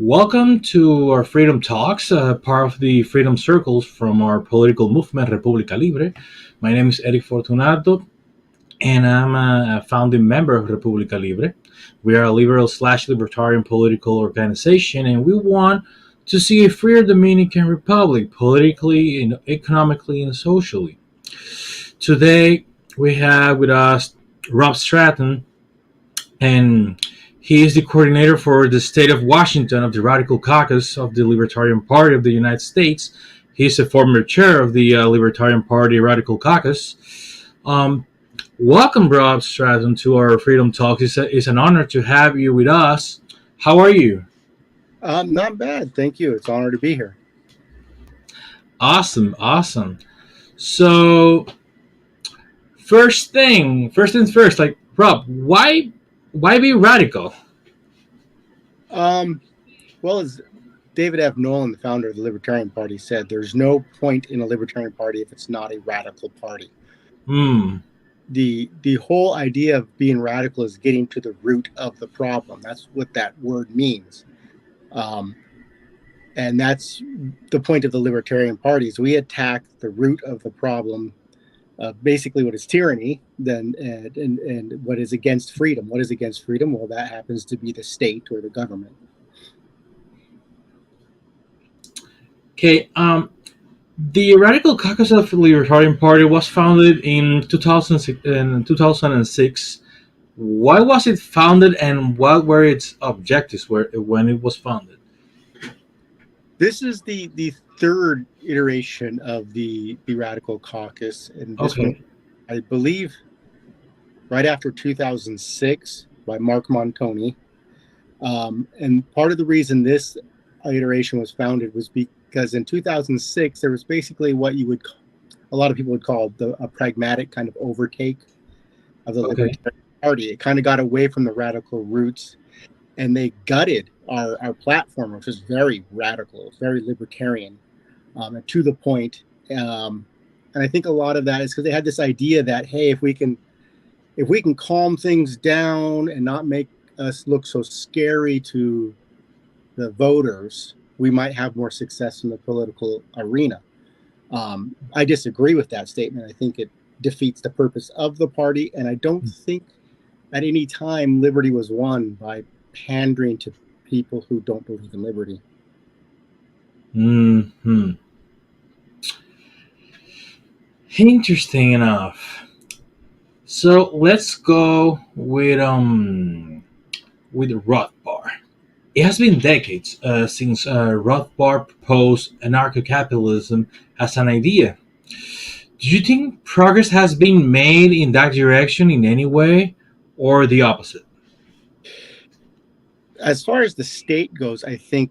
Welcome to our Freedom Talks, part of the Freedom Circles from our political movement, República Libre. My name is Eric Fortunato, and I'm a founding member of República Libre. We are a liberal/libertarian political organization, and we want to see a freer Dominican Republic politically, and economically, and socially. Today, we have with us Rob Stratton, and he is the coordinator for the state of Washington of the Radical Caucus of the Libertarian Party of the United States. He is a former chair of the Libertarian Party Radical Caucus. Um, Welcome, Rob Stratton, to our Freedom Talk. It's an honor to have you with us. How are you? Not bad, thank you. It's an honor to be here. Awesome. So, first things first. Like Rob, why be radical? Well, as David F. Nolan, the founder of the Libertarian Party, said, there's no point in a Libertarian Party if it's not a radical party. The whole idea of being radical is getting to the root of the problem. That's what that word means. And that's the point of the Libertarian Party is we attack the root of the problem, basically what is tyranny, and what is against freedom. What is against freedom? Well, that happens to be the state or the government. Okay. The Radical Caucus of the Libertarian Party was founded in 2006. Why was it founded, and what were its objectives when it was founded? This is the third iteration of the Radical Caucus, and this one, I believe, right after 2006 by Mark Montoni. And part of the reason this iteration was founded was because in 2006 there was basically what a lot of people would call a pragmatic kind of overtake of the Libertarian Party. It kind of got away from the radical roots, and they gutted our platform, which was very radical, very libertarian, and to the point. And I think a lot of that is because they had this idea that, hey, if we can calm things down and not make us look so scary to the voters, we might have more success in the political arena. I disagree with that statement. I think it defeats the purpose of the party, and I don't think at any time liberty was won by pandering to people who don't believe in liberty. Interesting enough. So let's go with Rothbard. It has been decades since Rothbard proposed anarcho-capitalism as an idea. Do you think progress has been made in that direction in any way, or the opposite? As far as the state goes, I think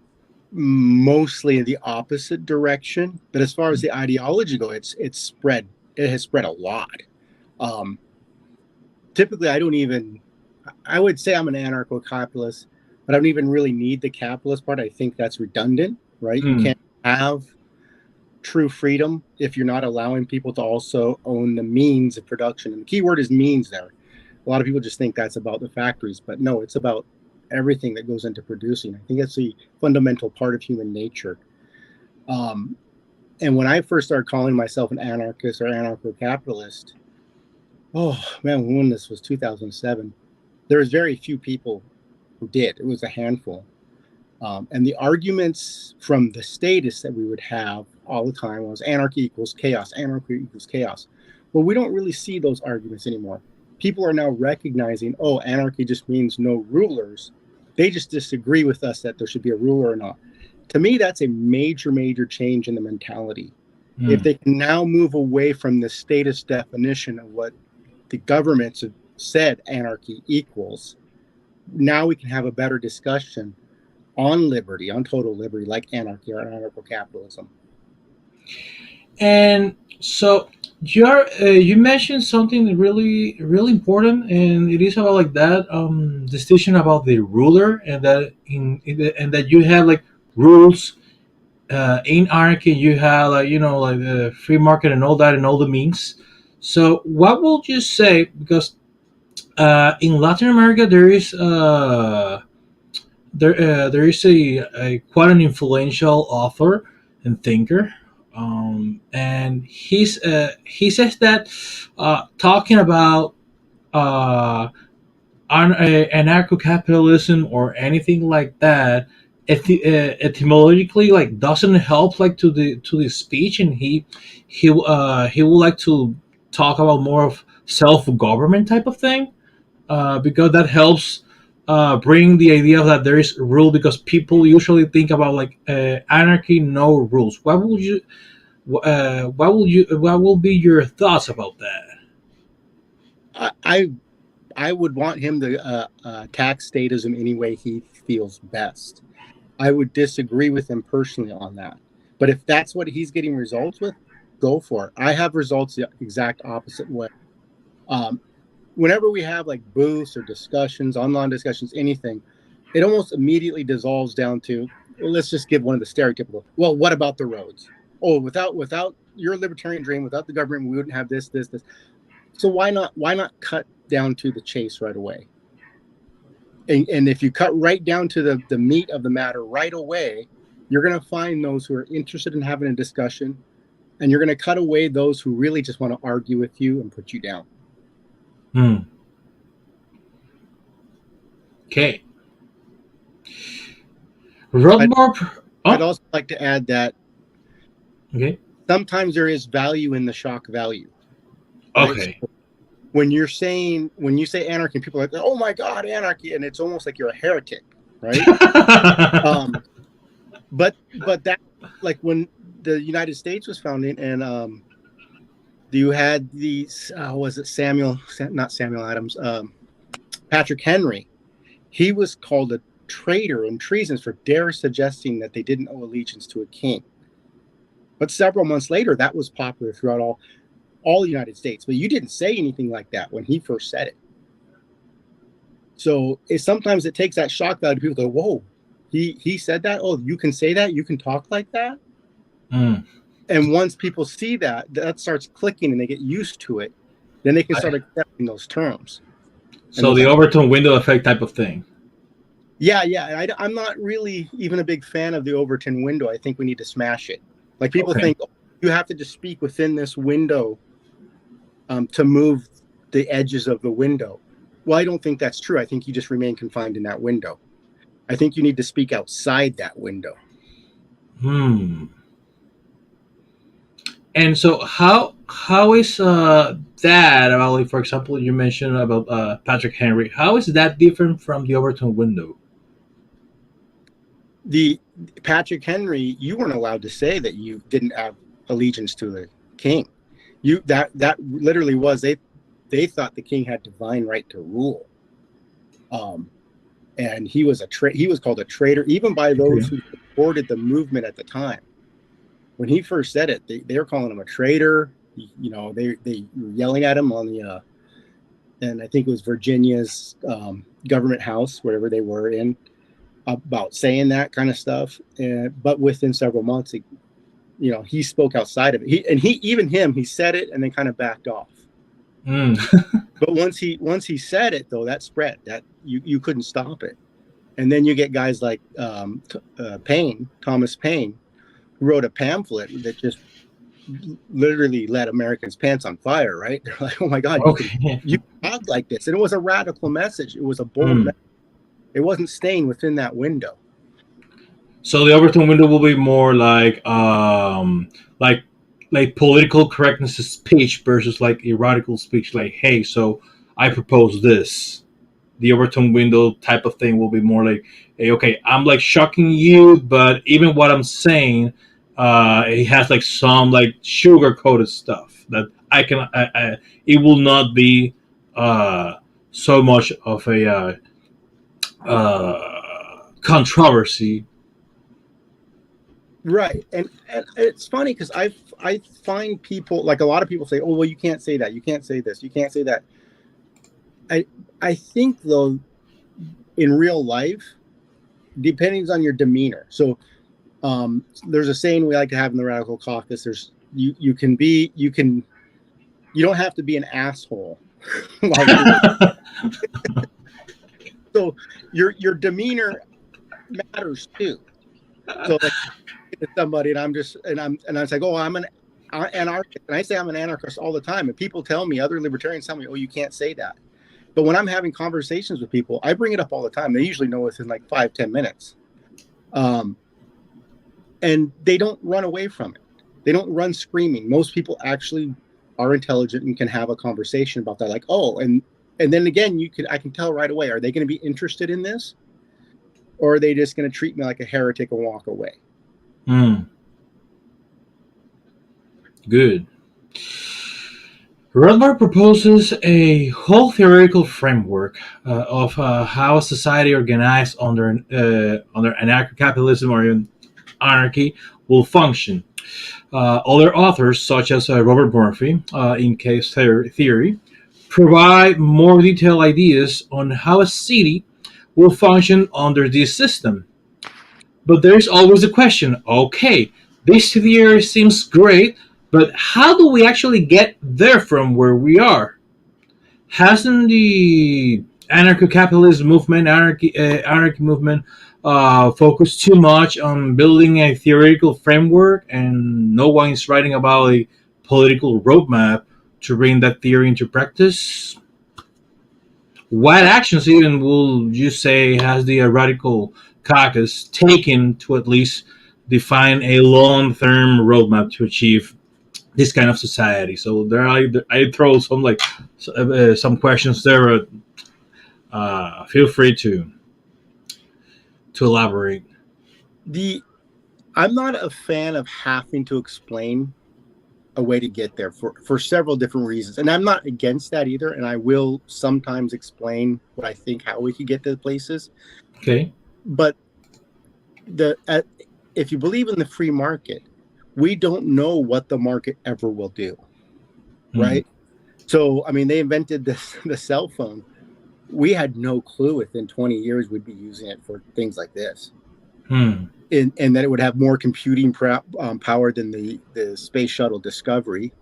mostly in the opposite direction. But as far as the ideology goes, it has spread a lot. Typically, I would say I'm an anarcho-capitalist, but I don't even really need the capitalist part. I think that's redundant, right? You can't have true freedom if you're not allowing people to also own the means of production. And the key word is means there. A lot of people just think that's about the factories, but no, it's about everything that goes into producing. I think that's the fundamental part of human nature. And when I first started calling myself an anarchist or anarcho-capitalist, oh man, when this was 2007, there was very few people who did. It was a handful. And the arguments from the statists that we would have all the time was anarchy equals chaos, anarchy equals chaos. Well, we don't really see those arguments anymore. People are now recognizing, oh, anarchy just means no rulers. They just disagree with us that there should be a ruler or not. To me, that's a major, major change in the mentality. If they can now move away from the statist definition of what the governments have said anarchy equals, now we can have a better discussion on liberty, on total liberty, like anarchy or anarcho-capitalism. And so you mentioned something really, really important, and it is about like that distinction about the ruler, and that and that you have like rules in anarchy. You have like the free market and all that and all the means. So what would you say? Because in Latin America there is there is a quite an influential author and thinker, and he says that talking about uh, anarcho-capitalism or anything like that etymologically like doesn't help like to the speech, and he would like to talk about more of self-government type of thing, because that helps bring the idea that there is rule, because people usually think about like anarchy, no rules. What will be your thoughts about that? I I would want him to attack statism any way he feels best. I would disagree with him personally on that. But if that's what he's getting results with, go for it. I have results the exact opposite way. Um, Whenever we have like booths or discussions, online discussions, anything, it almost immediately dissolves down to, well, let's just give one of the stereotypical. Well, what about the roads? Oh, without your libertarian dream, without the government, we wouldn't have this, this, this. So why not cut down to the chase right away? And if you cut right down to the meat of the matter right away, you're going to find those who are interested in having a discussion, and you're going to cut away those who really just want to argue with you and put you down. Okay. I'd also like to add that Okay. sometimes there is value in the shock value. Right? Okay. So when you say anarchy, people are like, oh my God, anarchy. And it's almost like you're a heretic, right? But that, like when the United States was founded, and you had these, was it not Samuel Adams, Patrick Henry. He was called a traitor and treasonous for dare suggesting that they didn't owe allegiance to a king. But several months later, that was popular throughout all the United States. But you didn't say anything like that when he first said it. So sometimes it takes that shock value. People go, whoa, he said that? Oh, you can say that? You can talk like that? And once people see that starts clicking and they get used to it, then they can start accepting those terms. So the Overton window effect type of thing. Yeah. I'm not really even a big fan of the Overton window. I think we need to smash it. Like people think you have to just speak within this window to move the edges of the window. Well, I don't think that's true. I think you just remain confined in that window. I think you need to speak outside that window. And so how is that about, like, for example, you mentioned about Patrick Henry. How is that different from the Overton window? The Patrick Henry, you weren't allowed to say that you didn't have allegiance to the king. That literally was they thought the king had divine right to rule. And he was called a traitor even by those who supported the movement at the time. When he first said it, they were calling him a traitor. They were yelling at him on the and I think it was Virginia's government house, wherever they were in, about saying that kind of stuff. But within several months, he spoke outside of it. He said it and then kind of backed off. But once he said it, though, that spread. That you couldn't stop it. And then you get guys like Thomas Paine, who wrote a pamphlet that just literally let Americans' pants on fire. Right? They're like, oh my God, you talk like this, and it was a radical message. It was a bold message. It wasn't staying within that window. So the Overton window will be more like political correctness speech versus like erotical speech. Like, hey, so I propose this. The Overton window type of thing will be more like, hey, okay, I'm like shocking you, but even what I'm saying, it has like some like sugar coated stuff that I can. It will not be so much of a controversy. Right. And it's funny because I find people, like a lot of people say, oh, well, you can't say that. You can't say this. You can't say that. I think, though, in real life, depending on your demeanor. So there's a saying we like to have in the Radical Caucus. You don't have to be an asshole. So your demeanor matters too. So like somebody, and I'm like, oh, I'm an anarchist, and I say I'm an anarchist all the time, and people tell me, other libertarians tell me, oh, you can't say that. But when I'm having conversations with people, I bring it up all the time. They usually know within like 5-10 minutes, and they don't run away from it. They don't run screaming. Most people actually are intelligent and can have a conversation about that. Like, oh, and then again, I can tell right away, are they going to be interested in this, or are they just going to treat me like a heretic and walk away? Good. Rothbard proposes a whole theoretical framework of how a society organized under anarcho-capitalism or anarchy will function. Other authors, such as Robert Murphy, in Case Theory, provide more detailed ideas on how a city will function under this system. But there's always the question, okay, this theory seems great, but how do we actually get there from where we are? Hasn't the anarcho-capitalist movement, anarchy movement, focused too much on building a theoretical framework, and no one is writing about a political roadmap to bring that theory into practice? What actions even will you say has the radical caucus taken to at least define a long-term roadmap to achieve this kind of society? So there, I throw some some questions there. Feel free to elaborate. I'm not a fan of having to explain a way to get there for several different reasons, and I'm not against that either. And I will sometimes explain what I think, how we could get to places. Okay. But if you believe in the free market, we don't know what the market ever will do, right? So, I mean, they invented the cell phone. We had no clue within 20 years we'd be using it for things like this. And that it would have more computing power than the space shuttle Discovery.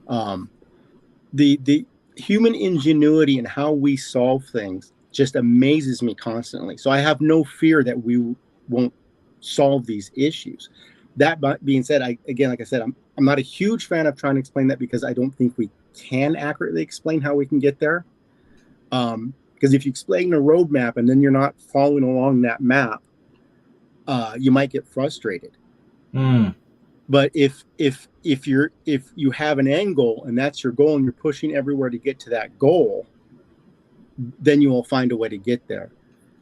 The human ingenuity and how we solve things just amazes me constantly. So I have no fear that we won't solve these issues. That being said, like I said, I'm not a huge fan of trying to explain that, because I don't think we can accurately explain how we can get there. Because if you explain a roadmap and then you're not following along that map, you might get frustrated. But if you have an end goal and that's your goal and you're pushing everywhere to get to that goal, then you will find a way to get there.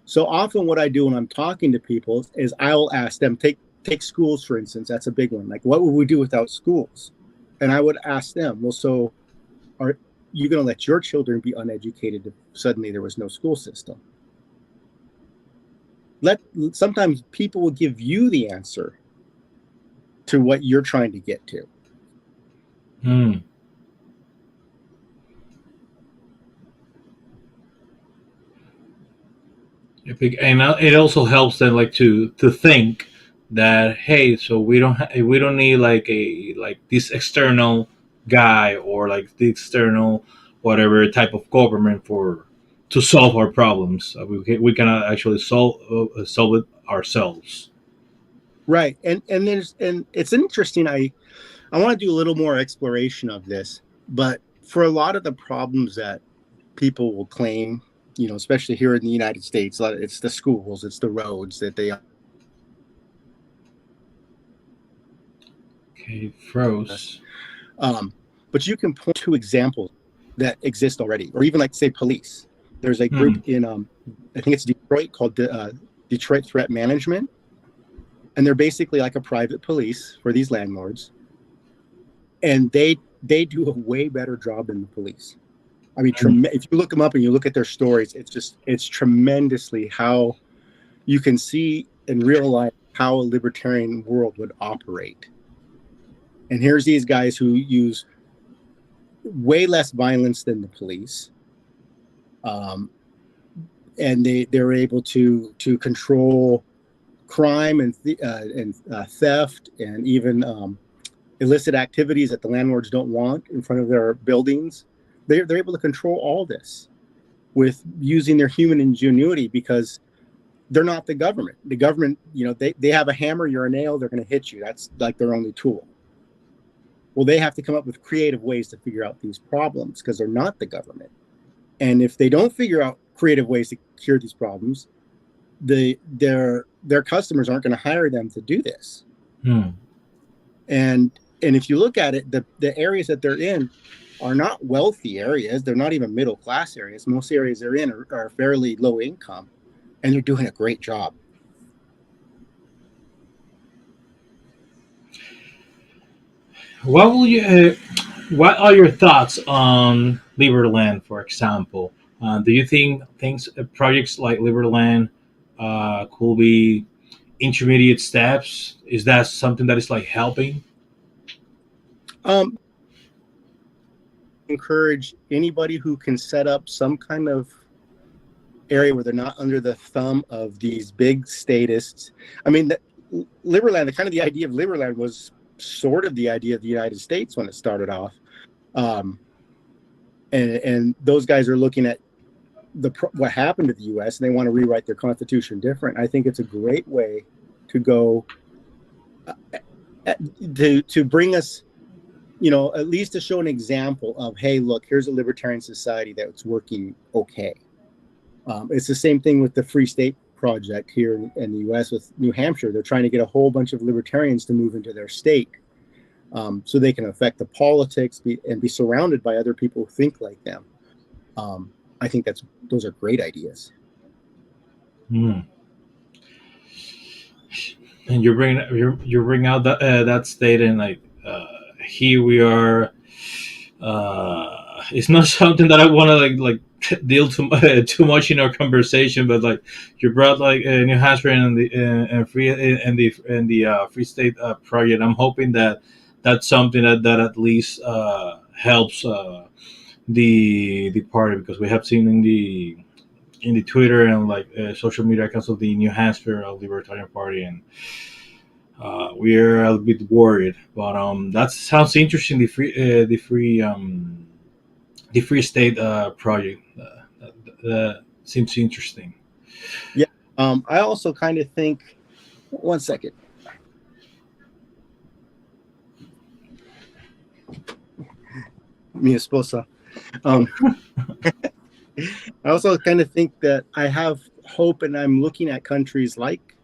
So often what I do when I'm talking to people is I'll ask them, take schools, for instance. That's a big one. Like, what would we do without schools? And I would ask them, well, so are you going to let your children be uneducated if suddenly there was no school system? Sometimes people will give you the answer to what you're trying to get to. And it also helps them to think that, hey, so we don't need like this external guy or like the external whatever type of government to solve our problems. We can actually solve it ourselves. Right. And it's interesting. I want to do a little more exploration of this, but for a lot of the problems that people will claim, especially here in the United States, it's the schools, it's the roads that they. Okay, froze. But you can point to examples that exist already, or even say police. There's a group in I think it's Detroit called Detroit Threat Management, and they're basically like a private police for these landlords, and they do a way better job than the police. I mean, if you look them up and you look at their stories, it's tremendously how you can see and realize how a libertarian world would operate. And here's these guys who use way less violence than the police, and they're able to control crime and theft and even illicit activities that the landlords don't want in front of their buildings. They're able to control all this with using their human ingenuity, because they're not the government. The government, they have a hammer, you're a nail, they're going to hit you. That's like their only tool. Well, they have to come up with creative ways to figure out these problems because they're not the government. And if they don't figure out creative ways to cure these problems, their customers aren't going to hire them to do this. And if you look at it, the areas that they're in are not wealthy areas. They're not even middle class areas. Most areas they're in are fairly low income, and they're doing a great job. What will you? What are your thoughts on Liberland, for example? Do you think projects like Liberland could be intermediate steps? Is that something that is like helping? Encourage anybody who can set up some kind of area where they're not under the thumb of these big statists. I mean, Liberland, the idea of Liberland was sort of the idea of the United States when it started off. And those guys are looking at what happened to the U.S. and they want to rewrite their constitution different. I think it's a great way to go to bring us, at least to show an example of, hey, look, here's a libertarian society that's working okay. It's the same thing with the Free State Project here in the U.S. with New Hampshire. They're trying to get a whole bunch of libertarians to move into their state so they can affect the politics and be surrounded by other people who think like them. I think those are great ideas. And you bring out that state and like here we are. It's not something that I want to like deal too much in our conversation, but like you brought like New Hampshire and the Free State project. I'm hoping that that's something that at least helps the party, because we have seen in the Twitter and like social media accounts of the New Hampshire Libertarian Party, and we're a bit worried. But that sounds interesting. The Free State project that seems interesting. Yeah, I also kind of think. One second. Mi esposa. I also kind of think that I have hope, and I'm looking at countries like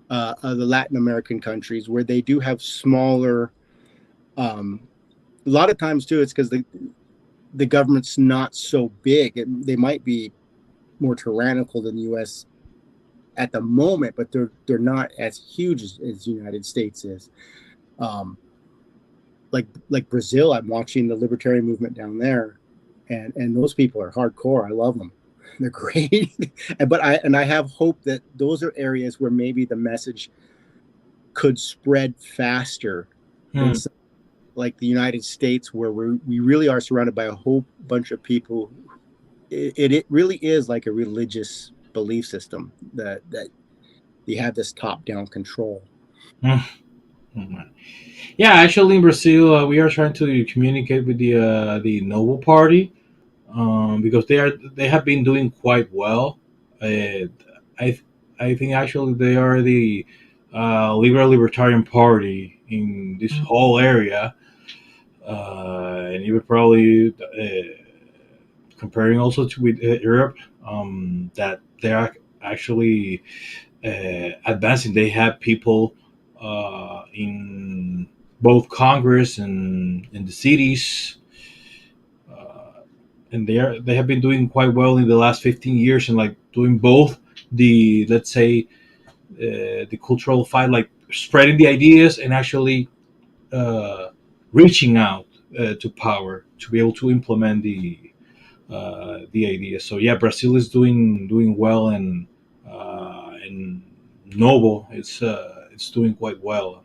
the Latin American countries where they do have smaller. A lot of times too, it's because the government's not so big. They might be more tyrannical than the U.S. at the moment, but they're not as huge as the United States is. Like Brazil, I'm watching the libertarian movement down there, and those people are hardcore. I love them; they're great. But I have hope that those are areas where maybe the message could spread faster than like the United States, where we really are surrounded by a whole bunch of people. It really is like a religious belief system that you have this top-down control. Yeah, actually, in Brazil, we are trying to communicate with the Noble Party because they have been doing quite well. I think actually they are the libertarian party in this whole area, and you would probably comparing also with Europe, that they are actually advancing. They have people in both Congress and in the cities, and they have been doing quite well in the last 15 years, and like doing both the, let's say, the cultural fight, like spreading the ideas and actually reaching out to power to be able to implement the idea. So yeah, Brazil is doing well, and Novo it's doing quite well.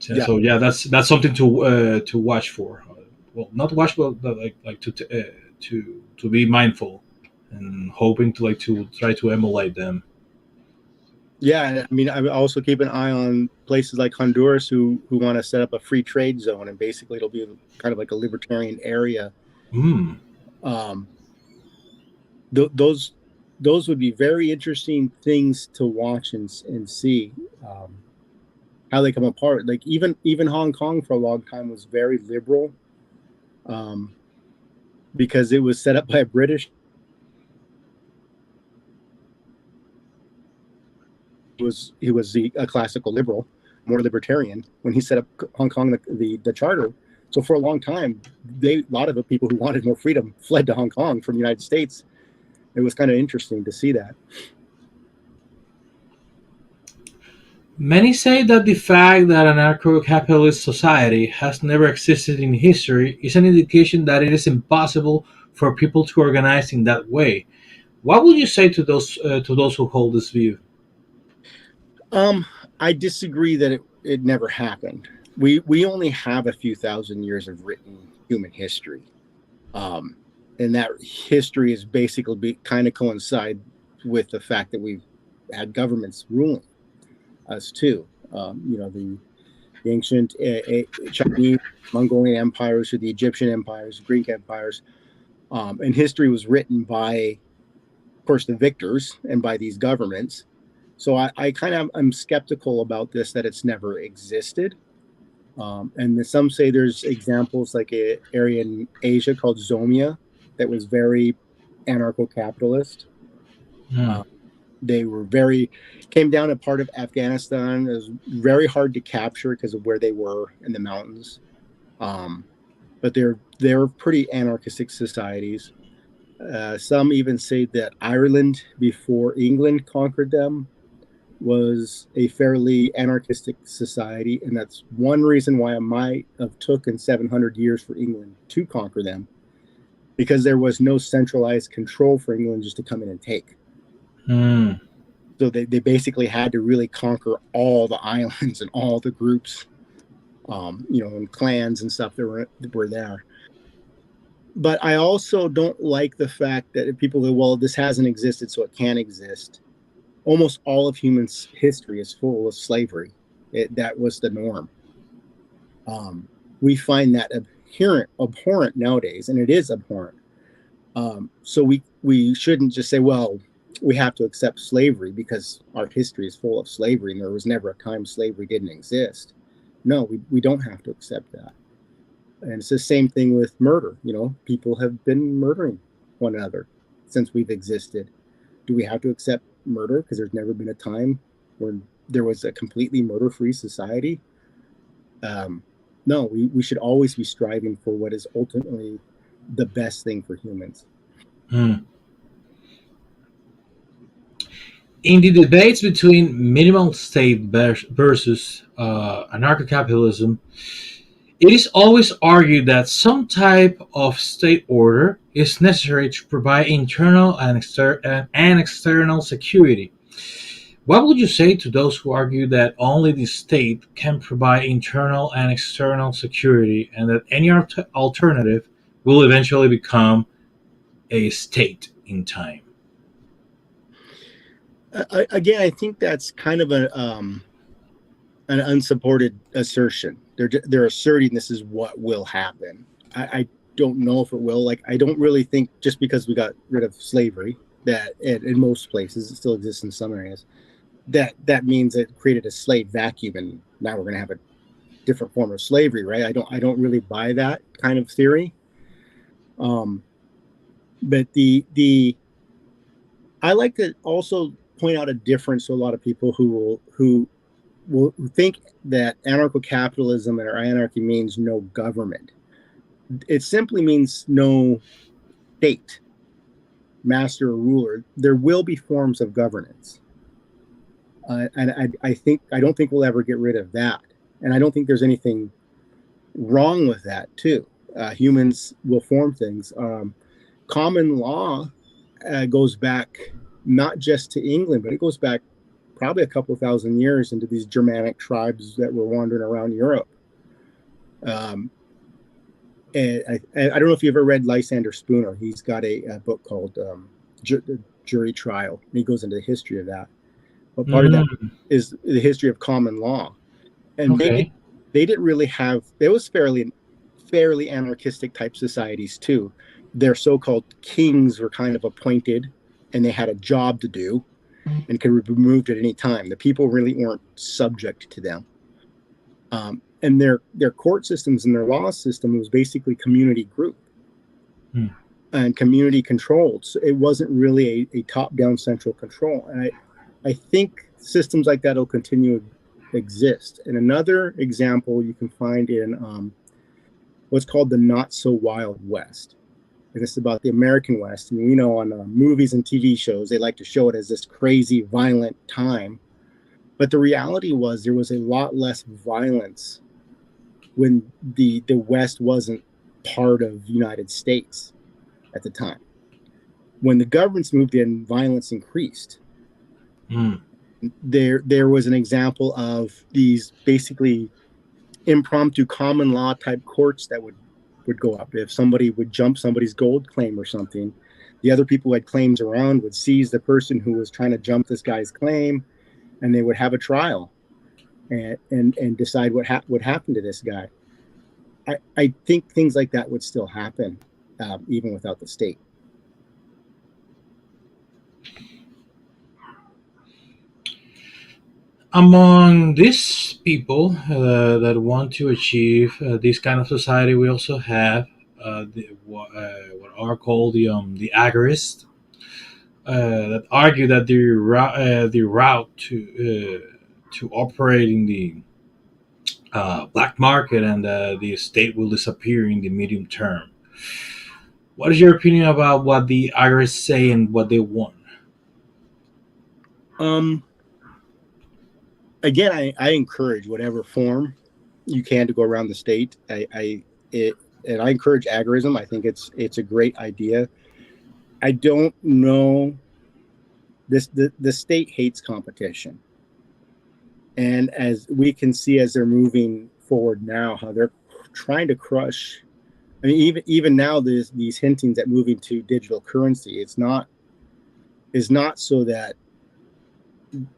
So yeah, so yeah, that's something to watch for. Well, not watch, but like to be mindful and hoping to try to emulate them. Yeah, I mean, I also keep an eye on places like Honduras who want to set up a free trade zone, and basically it'll be kind of like a libertarian area. Those those would be very interesting things to watch and see how they come apart. Like even Hong Kong for a long time was very liberal, because it was set up by a British. He was a classical liberal, more libertarian when he set up Hong Kong, the charter. So for a long time, a lot of the people who wanted more freedom fled to Hong Kong from the United States. It was kind of interesting to see that. Many say that the fact that an anarcho-capitalist society has never existed in history is an indication that it is impossible for people to organize in that way. What would you say to those who hold this view? I disagree that it never happened. We only have a few thousand years of written human history, and that history is basically kind of coincide with the fact that we've had governments ruling us too. The ancient Chinese, Mongolian empires, or the Egyptian empires, Greek empires, and history was written by, of course, the victors and by these governments. So I kind of I'm skeptical about this, that it's never existed. And some say there's examples like an area in Asia called Zomia that was very anarcho-capitalist. Hmm. They were came down a part of Afghanistan. It was very hard to capture because of where they were in the mountains. But they're pretty anarchistic societies. Some even say that Ireland, before England conquered them, was a fairly anarchistic society, and that's one reason why it might have taken 700 years for England to conquer them, because there was no centralized control for England just to come in and take. Hmm. So they basically had to really conquer all the islands and all the groups, and clans and stuff that were there. But I also don't like the fact that people go, well, this hasn't existed, so it can't exist. Almost all of human history is full of slavery. That was the norm. We find that abhorrent nowadays, and it is abhorrent. So we shouldn't just say, well, we have to accept slavery because our history is full of slavery and there was never a time slavery didn't exist. No, we don't have to accept that. And it's the same thing with murder. People have been murdering one another since we've existed. Do we have to accept murder because there's never been a time when there was a completely murder-free society? No, we should always be striving for what is ultimately the best thing for humans. Hmm. In the debates between minimal state versus anarcho-capitalism, it is always argued that some type of state order is necessary to provide internal and external security. What would you say to those who argue that only the state can provide internal and external security and that any alternative will eventually become a state in time? Again, I think that's kind of an unsupported assertion. They're asserting this is what will happen. I don't know if it will. Like, I don't really think just because we got rid of slavery, that in most places it still exists in some areas, that means it created a slave vacuum and now we're going to have a different form of slavery, right? I don't really buy that kind of theory. But I like to also point out a difference to a lot of people who will think that anarcho-capitalism or anarchy means no government. It simply means no state, master or ruler. There will be forms of governance. And I don't think we'll ever get rid of that. And I don't think there's anything wrong with that too. Humans will form things. Common law goes back not just to England, but it goes back probably a couple thousand years into these Germanic tribes that were wandering around Europe. And I don't know if you ever read Lysander Spooner. He's got a book called Jury Trial, and he goes into the history of that. But part of that is the history of common law. And Okay. they didn't really have, it was fairly anarchistic type societies too. Their so-called kings were kind of appointed and they had a job to do and could be removed at any time. The people really weren't subject to them. And their court systems and their law system was basically community group and community controlled. So it wasn't really a top-down central control. And I think systems like that will continue to exist. And another example you can find in what's called the Not So Wild West. And it's about the American West. And we know on movies and TV shows, they like to show it as this crazy, violent time. But the reality was there was a lot less violence when the West wasn't part of the United States at the time. When the governments moved in, violence increased. There was an example of these basically impromptu common law type courts that would go up. If somebody would jump somebody's gold claim or something, the other people who had claims around would seize the person who was trying to jump this guy's claim, and they would have a trial and decide what happened to this guy. I think things like that would still happen even without the state. Among these people that want to achieve this kind of society, we also have what are called the agorists that argue that the route to operating the black market and the state will disappear in the medium term. What is your opinion about what the agorists say and what they want? Again, I encourage whatever form you can to go around the state. And I encourage agorism. I think it's a great idea. I don't know. The state hates competition, and as we can see as they're moving forward now, how they're trying to crush. I mean, even now, there's these hintings at moving to digital currency. It's not so that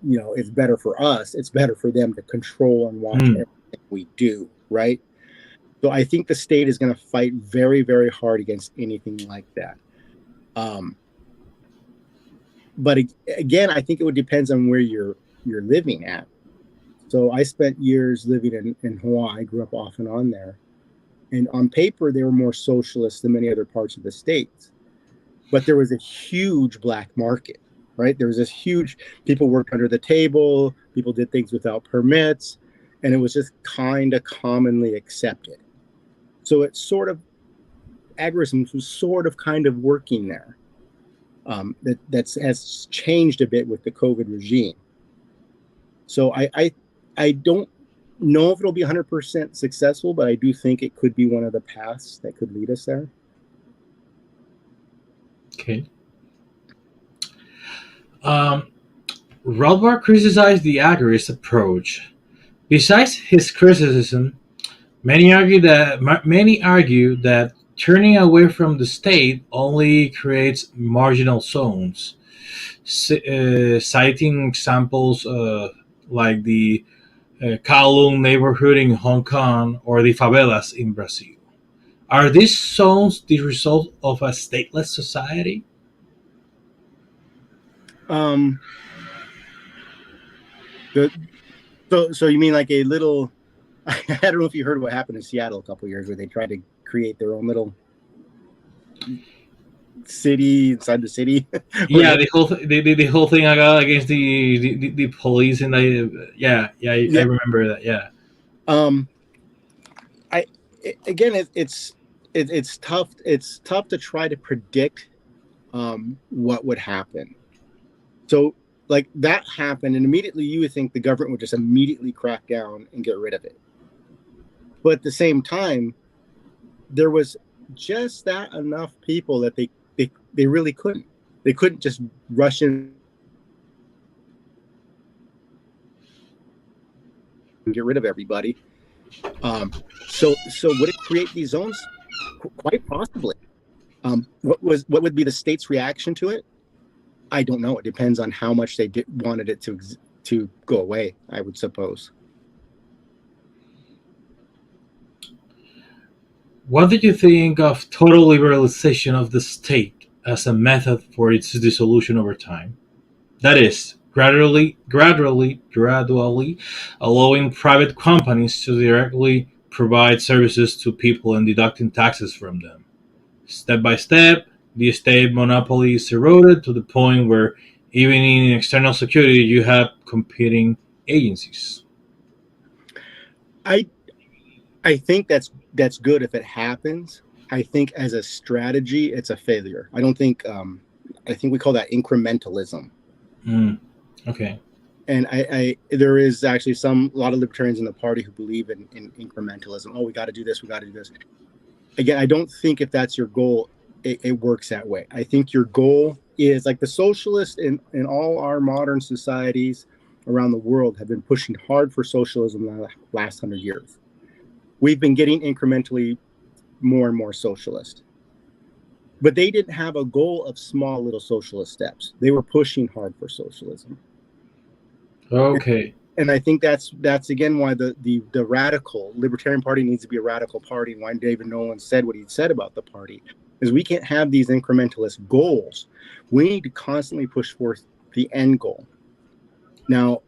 it's better for us. It's better for them to control and watch everything we do, right? So I think the state is going to fight very, very hard against anything like that. But again, I think it would depend on where you're living at. So I spent years living in Hawaii. I grew up off and on there. And on paper, they were more socialist than many other parts of the states. But there was a huge black market. Right? There was this huge, people worked under the table, people did things without permits, and it was just kind of commonly accepted. So it's sort of, agorism was sort of kind of working there. That has changed a bit with the COVID regime. So I don't know if it'll be 100% successful, but I do think it could be one of the paths that could lead us there. Okay. Rothbard criticized the agorist approach. Besides his criticism, many argue that turning away from the state only creates marginal zones, citing examples like the Kowloon neighborhood in Hong Kong or the favelas in Brazil. Are these zones the result of a stateless society? So you mean like a little? I don't know if you heard what happened in Seattle a couple of years where they tried to create their own little city inside the city. Yeah, the whole thing I got against the police and I remember that. Yeah. It's tough. It's tough to try to predict what would happen. So like that happened, and immediately you would think the government would just immediately crack down and get rid of it. But at the same time, there was just that enough people that they really couldn't. They couldn't just rush in and get rid of everybody. So would it create these zones? Quite possibly. What would be the state's reaction to it? I don't know. It depends on how much they wanted it to go away, I would suppose. What did you think of total liberalization of the state as a method for its dissolution over time. That is, gradually allowing private companies to directly provide services to people and deducting taxes from them. Step by step, the state monopoly is eroded to the point where even in external security you have competing agencies. I I think that's good if it happens. I think as a strategy, it's a failure. I don't think. I think we call that incrementalism. Mm, okay. And there is actually a lot of libertarians in the party who believe in incrementalism. Oh, we got to do this. We got to do this. Again, I don't think if that's your goal, it works that way. I think your goal is like the socialists in all our modern societies around the world have been pushing hard for socialism the last 100 years. We've been getting incrementally more and more socialist. But they didn't have a goal of small little socialist steps. They were pushing hard for socialism. Okay. And I think that's again why the radical Libertarian Party needs to be a radical party, and why David Nolan said what he said about the party is we can't have these incrementalist goals. We need to constantly push forth the end goal. Now,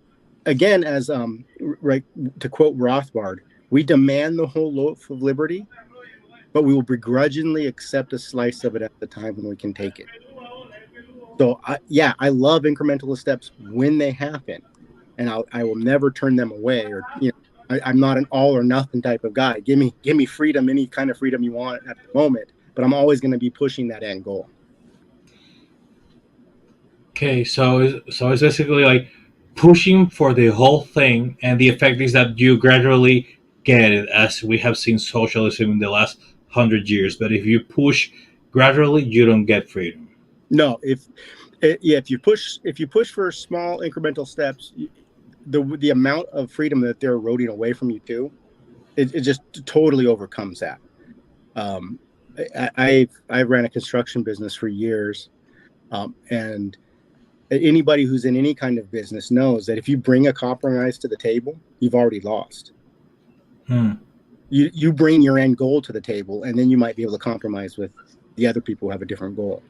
again, as right to quote Rothbard, we demand the whole loaf of liberty, but we will begrudgingly accept a slice of it at the time when we can take it. So I love incrementalist steps when they happen, and I will never turn them away. Or I'm not an all or nothing type of guy. Give me freedom, any kind of freedom you want at the moment, but I'm always going to be pushing that end goal. Okay, so it's basically like pushing for the whole thing, and the effect is that you gradually get it, as we have seen socialism in the last 100 years. But if you push gradually, you don't get freedom. No, if you push for small incremental steps, the amount of freedom that they're eroding away from you too, it just totally overcomes that. I ran a construction business for years, and anybody who's in any kind of business knows that if you bring a compromise to the table, you've already lost. You bring your end goal to the table, and then you might be able to compromise with the other people who have a different goal.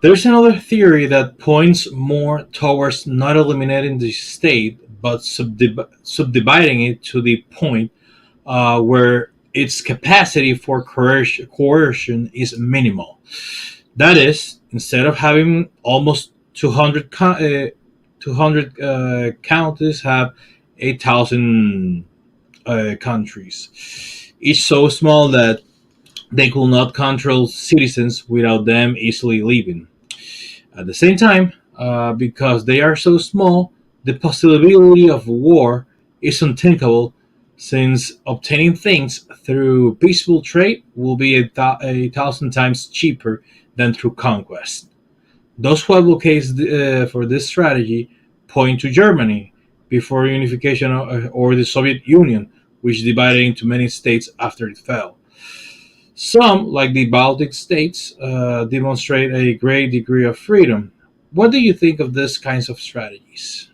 There's another theory that points more towards not eliminating the state, but subdividing it to the point where its capacity for coercion is minimal. That is, instead of having almost 200 counties, have 8,000 countries, each so small that they could not control citizens without them easily leaving. At the same time, because they are so small, the possibility of war is unthinkable, since obtaining things through peaceful trade will be a thousand times cheaper than through conquest. Those who advocate for this strategy point to Germany before unification, or the Soviet Union, which divided into many states after it fell. Some, like the Baltic states, demonstrate a great degree of freedom. What do you think of these kinds of strategies?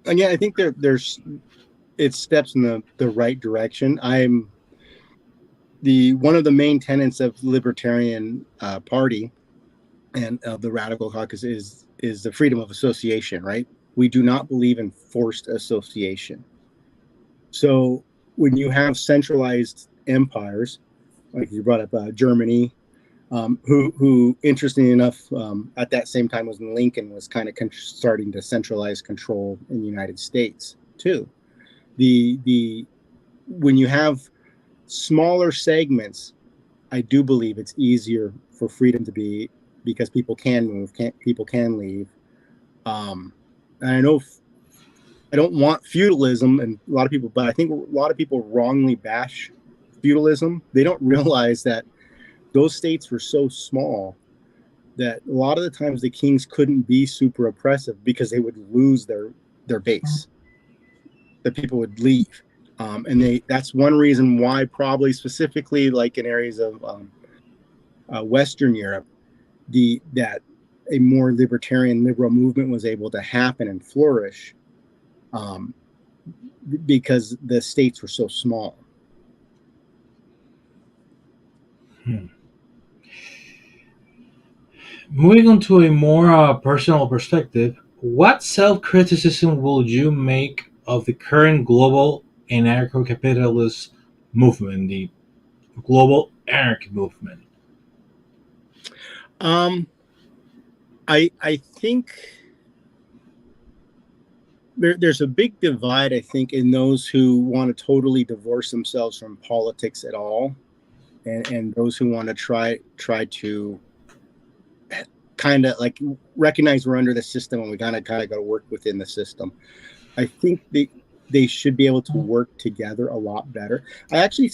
Again, I think there's it steps in the right direction. I'm one of the main tenets of Libertarian Party and of the Radical Caucus is the freedom of association. Right? We do not believe in forced association. So when you have centralized empires, like you brought up Germany, who interestingly enough, at that same time was when Lincoln was kind of starting to centralize control in the United States too. When you have smaller segments, I do believe it's easier for freedom to be, because people can move, people can leave. And I know I don't want feudalism, and a lot of people, but I think a lot of people wrongly bash feudalism. They don't realize that those states were so small that a lot of the times the kings couldn't be super oppressive because they would lose their base. The people would leave. And that's one reason why, probably specifically like in areas of Western Europe, that a more libertarian liberal movement was able to happen and flourish, because the states were so small. Moving on to a more personal perspective, what self-criticism will you make of the current global anarcho-capitalist movement, the global anarchy movement? I think there's a big divide, I think, in those who want to totally divorce themselves from politics at all, and those who want to try to kind of like recognize we're under the system and we kind of got to work within the system. I think they should be able to work together a lot better. I actually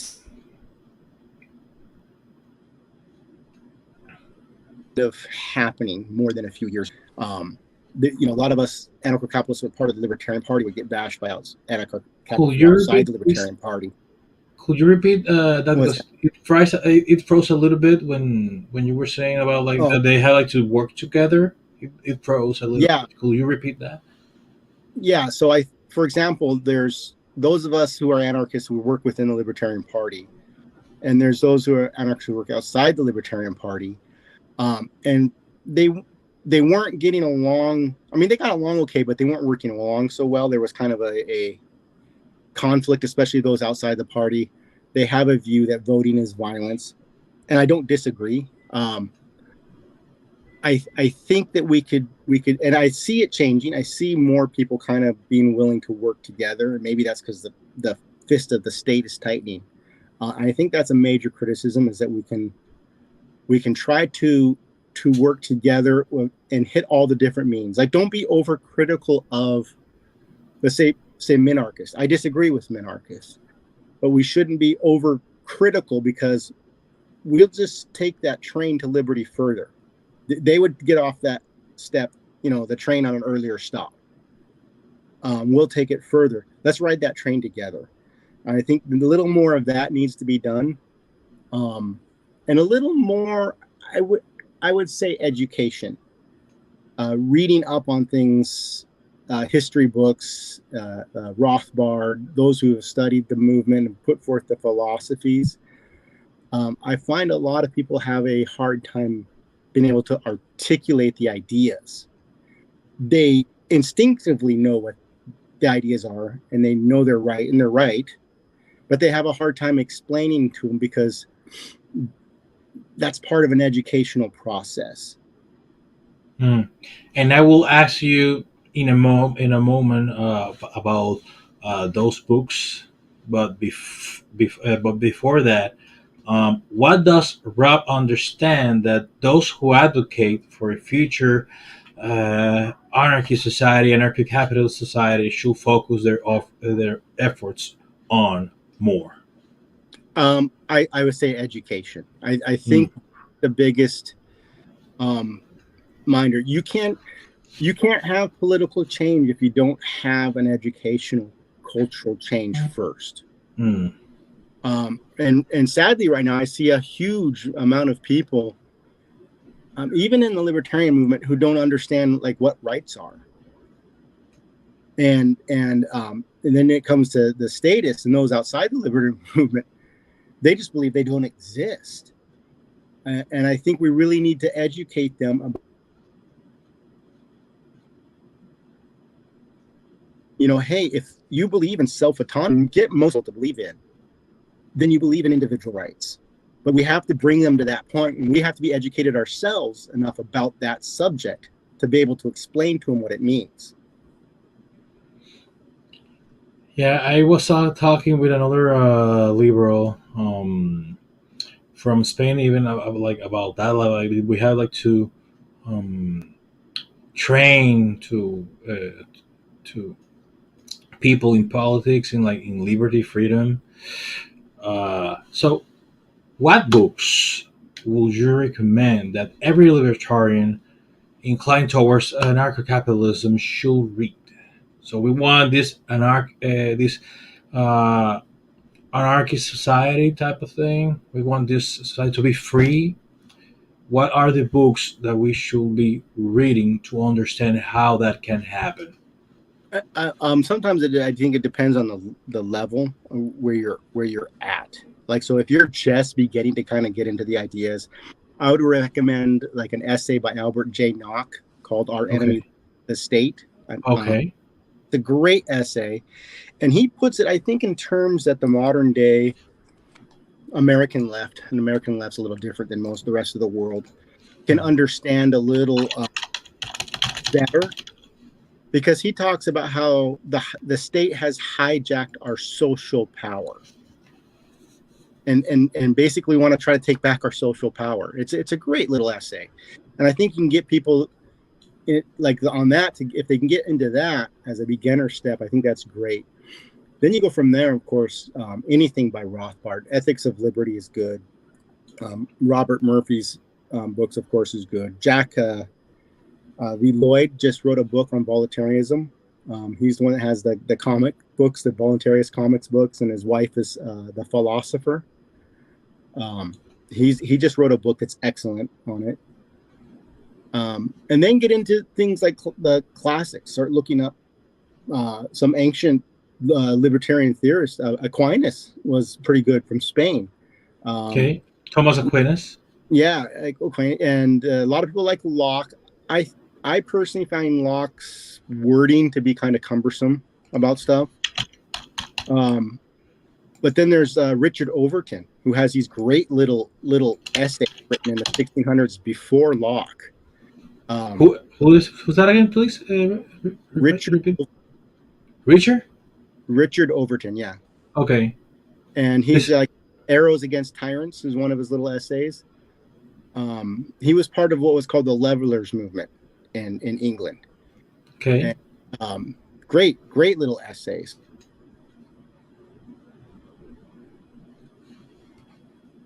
of happening more than a few years. A lot of us anarcho-capitalists were part of the Libertarian Party would get bashed by anarcho-capitalists outside the Libertarian Party. Could you repeat that? Because it froze a little bit when you were saying about that they had to work together. It froze a little bit. Could you repeat that? Yeah. So for example, there's those of us who are anarchists who work within the Libertarian Party, and there's those who are anarchists who work outside the Libertarian Party, and they weren't getting along. I mean, they got along okay, but they weren't working along so well. There was kind of a conflict, especially those outside the party. They have a view that voting is violence, and I don't disagree. I think that we could, and I see it changing. I see more people kind of being willing to work together, and maybe that's because the fist of the state is tightening. I think that's a major criticism, is that we can try to work together and hit all the different means. Like, don't be overcritical of, let's say minarchists. I disagree with minarchists, but we shouldn't be overcritical, because we'll just take that train to liberty further. They would get off that step, the train on an earlier stop. We'll take it further. Let's ride that train together. I think a little more of that needs to be done, and a little more, I would say, education, reading up on things, history books, Rothbard, those who have studied the movement and put forth the philosophies. I find a lot of people have a hard time being able to articulate the ideas. They instinctively know what the ideas are, and they know they're right, but they have a hard time explaining to them, because that's part of an educational process. And I will ask you in a moment about those books, but before that, what does Rob understand that those who advocate for a future anarchy society, anarcho-capitalist society, should focus their efforts on more? I would say education. I think the biggest minder. You can't have political change if you don't have an educational, cultural change first. And sadly, right now, I see a huge amount of people, even in the libertarian movement, who don't understand what rights are. And then it comes to the statists and those outside the libertarian movement, they just believe they don't exist. And I think we really need to educate them about, hey, if you believe in self-autonomy, get most people to believe in, then you believe in individual rights. But we have to bring them to that point, and we have to be educated ourselves enough about that subject to be able to explain to them what it means. Yeah, I was talking with another liberal from Spain, even about that. We had to train to people in politics, in liberty, freedom. So, what books would you recommend that every libertarian inclined towards anarcho-capitalism should read? So we want this anarchist society type of thing. We want this society to be free. What are the books that we should be reading to understand how that can happen? Sometimes I think it depends on the level where you're at. Like, so if you're just beginning to kind of get into the ideas, I would recommend like an essay by Albert J. Nock called "Our Enemy, Okay. the State." Okay. It's a great essay, and he puts it, I think, in terms that the modern day American left, and American left's a little different than most of the rest of the world, can understand a little better, because he talks about how the state has hijacked our social power, and basically want to try to take back our social power. It's a great little essay, and I think you can get people like on that if they can get into that as a beginner step. I think that's great. Then you go from there, of course. Anything by Rothbard. Ethics of Liberty is good. Robert Murphy's books, of course, is good. Jack V. Lloyd just wrote a book on voluntarism. He's the one that has the comic books, the voluntarist comics books, and his wife is the philosopher. He just wrote a book that's excellent on it. And then get into things like the classics. Start looking up some ancient libertarian theorists. Aquinas was pretty good, from Spain. Okay. Thomas Aquinas. Yeah, and a lot of people like Locke. I personally find Locke's wording to be kind of cumbersome about stuff. But then there's Richard Overton, who has these great little essays written in the 1600s before Locke. Who's that again, please? Richard Overton, yeah. Okay. And he's like Arrows Against Tyrants is one of his little essays. He was part of what was called the Levelers movement in England. Okay. And, great little essays.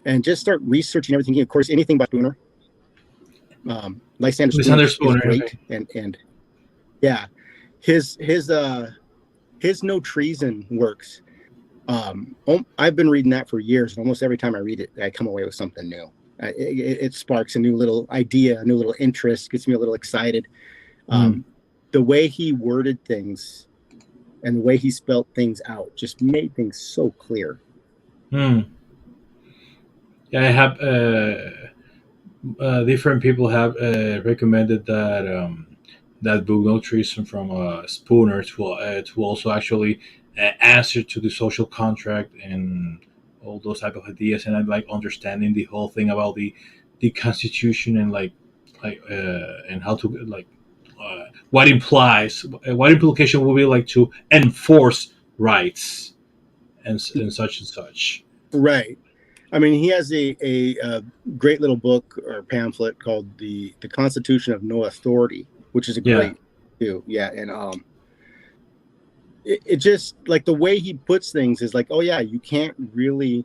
And just start researching everything. Of course, anything by Spooner. Lysander Spooner is great. Okay. And yeah, his No Treason works. I've been reading that for years, and almost every time I read it, I come away with something new. It sparks a new little idea, a new little interest, gets me a little excited. The way he worded things and the way he spelled things out just made things so clear. Yeah, I have different people have recommended that book, No Treason, from Spooner, to also actually answer to the social contract and all those type of ideas. And I like understanding the whole thing about the Constitution and and how to what implication will be like to enforce rights and such and such. Right. I mean, he has a great little book or pamphlet called the Constitution of No Authority, which is a great too. Yeah, and it just, like, the way he puts things is like, oh yeah, you can't really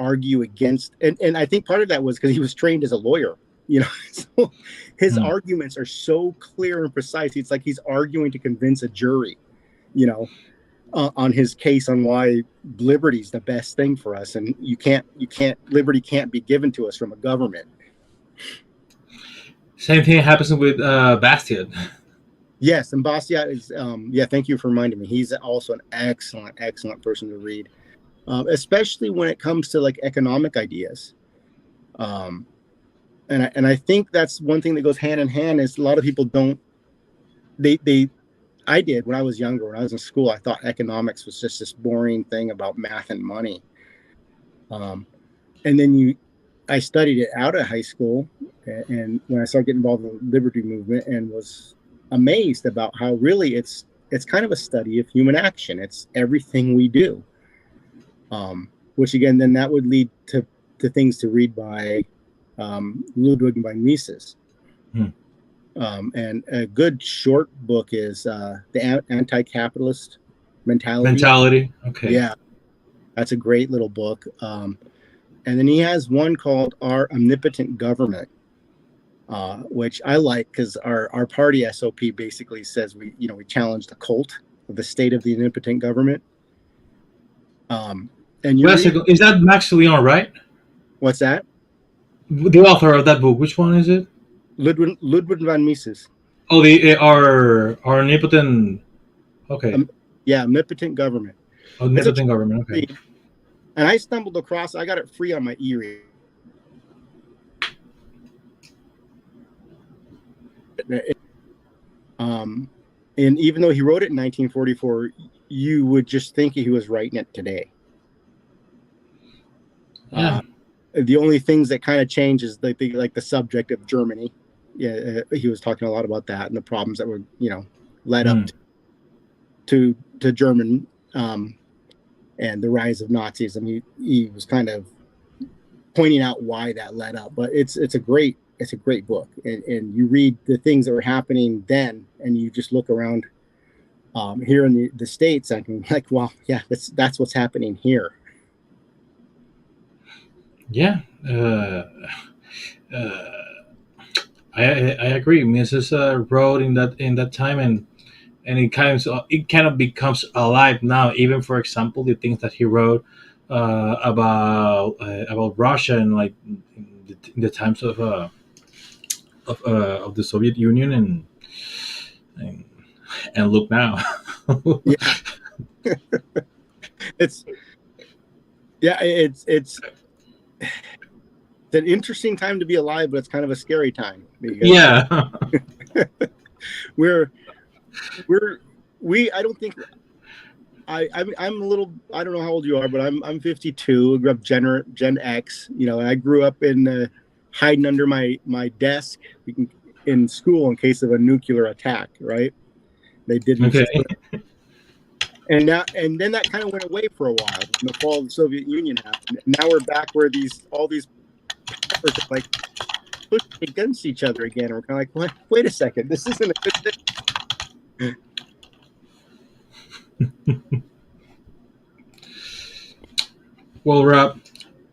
argue against, and I think part of that was because he was trained as a lawyer, so his arguments are so clear and precise. It's like he's arguing to convince a jury, on his case on why liberty is the best thing for us, and liberty can't be given to us from a government. Same thing happens with Bastiat. Yes, and Bastiat is thank you for reminding me. He's also an excellent person to read, especially when it comes to like economic ideas. And I think that's one thing that goes hand in hand is a lot of people don't. I did when I was younger. When I was in school, I thought economics was just this boring thing about math and money. And then I studied it out of high school, and when I started getting involved in the liberty movement, and was amazed about how really it's kind of a study of human action. It's everything we do. Which again, then that would lead to things to read by Ludwig von Mises. And a good short book is The Anti-Capitalist Mentality. Okay. Yeah, that's a great little book. And then he has one called Our Omnipotent Government, which I like because our party SOP basically says we challenge the cult of the state of the omnipotent government. And is that Max Leon, right? What's that? The author of that book. Which one is it? Ludwig von Mises. Oh, our omnipotent. Okay. Omnipotent government. Omnipotent government. Okay. And I stumbled across. I got it free on my e-reader. And even though he wrote it in 1944, you would just think he was writing it today. Yeah. The only things that kind of change is like the subject of Germany. Yeah, he was talking a lot about that and the problems that were, led up to German and the rise of Nazism. He was kind of pointing out why that led up. But it's a great book, and you read the things that were happening then, and you just look around here in the States. I can like, well, yeah, that's what's happening here. Yeah. I agree. Mrs. wrote in that time, and it kind of becomes alive now. Even, for example, the things that he wrote about Russia and like in the times of the Soviet Union, and look now. Yeah. it's an interesting time to be alive, but it's kind of a scary time. Yeah. I don't think I'm a little, I don't know how old you are, but I'm 52. I grew up Gen X, and I grew up in hiding under my desk in school in case of a nuclear attack, right? They didn't. Okay. And then that kind of went away for a while when the fall of the Soviet Union happened. And now we're back where all these powers are like pushing against each other again. And we're kind of like, wait a second, this isn't a good thing. Well, Rob,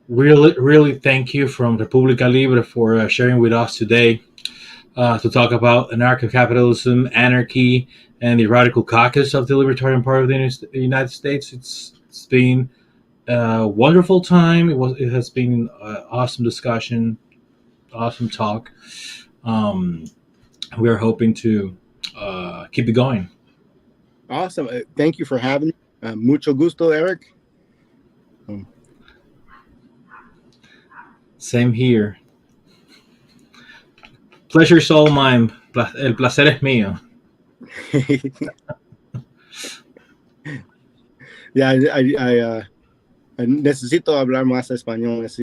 really thank you from República Libre for sharing with us today to talk about anarcho-capitalism, anarchy, and the radical caucus of the Libertarian Party of the United States. It's been a wonderful time. It has been an awesome discussion, awesome talk. We are hoping to keep it going. Awesome. Thank you for having me. Mucho gusto, Eric. Same here. Pleasure's all mine. El placer es mío. Yeah, I necesito hablar más español.